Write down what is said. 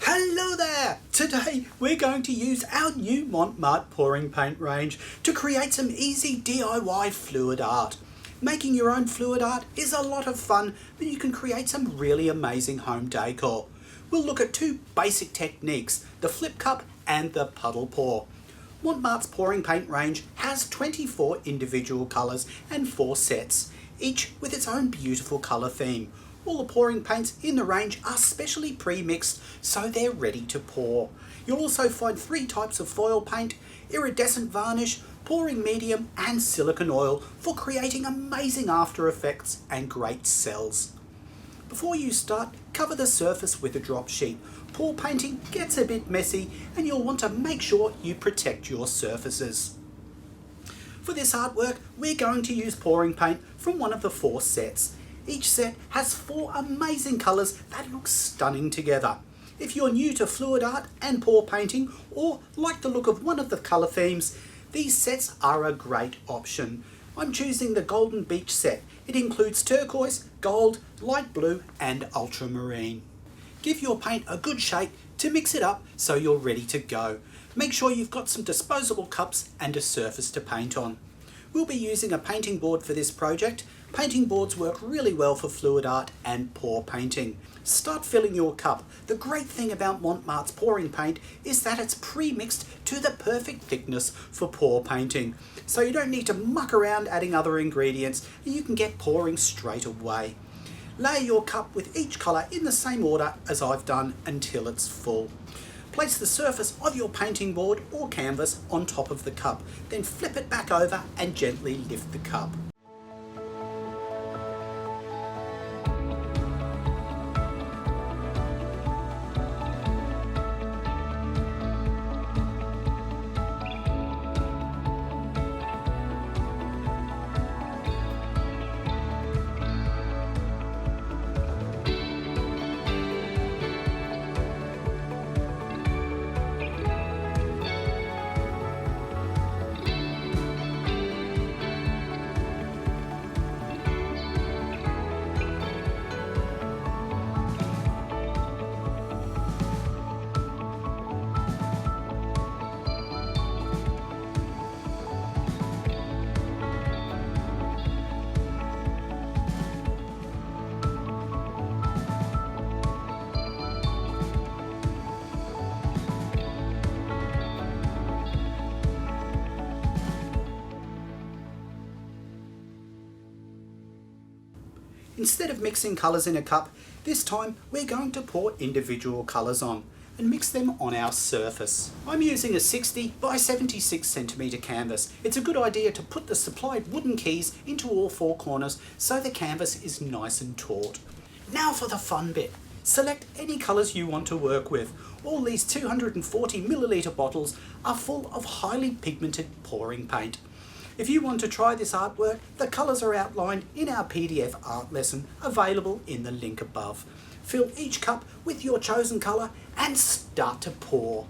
Hello there! Today we're going to use our new Montmart pouring paint range to create some easy DIY fluid art. Making your own fluid art is a lot of fun, but you can create some really amazing home decor. We'll look at two basic techniques, the flip cup and the puddle pour. Montmart's pouring paint range has 24 individual colours and 4 sets, each with its own beautiful colour theme. All the pouring paints in the range are specially pre-mixed so they're ready to pour. You'll also find 3 types of foil paint, iridescent varnish, pouring medium and silicone oil for creating amazing after effects and great cells. Before you start, cover the surface with a drop sheet. Pour painting gets a bit messy and you'll want to make sure you protect your surfaces. For this artwork, we're going to use pouring paint from one of the 4 sets. Each set has 4 amazing colours that look stunning together. If you're new to fluid art and pour painting or like the look of one of the colour themes, these sets are a great option. I'm choosing the Golden Beach set. It includes turquoise, gold, light blue and ultramarine. Give your paint a good shake to mix it up so you're ready to go. Make sure you've got some disposable cups and a surface to paint on. We'll be using a painting board for this project. Painting boards work really well for fluid art and pour painting. Start filling your cup. The great thing about Montmart's pouring paint is that it's pre-mixed to the perfect thickness for pour painting. So you don't need to muck around adding other ingredients and you can get pouring straight away. Layer your cup with each colour in the same order as I've done until it's full. Place the surface of your painting board or canvas on top of the cup, then flip it back over and gently lift the cup. Instead of mixing colours in a cup, this time we're going to pour individual colours on and mix them on our surface. I'm using a 60 by 76 centimetre canvas. It's a good idea to put the supplied wooden keys into all 4 corners so the canvas is nice and taut. Now for the fun bit. Select any colours you want to work with. All these 240 millilitre bottles are full of highly pigmented pouring paint. If you want to try this artwork, the colours are outlined in our PDF art lesson available in the link above. Fill each cup with your chosen colour and start to pour.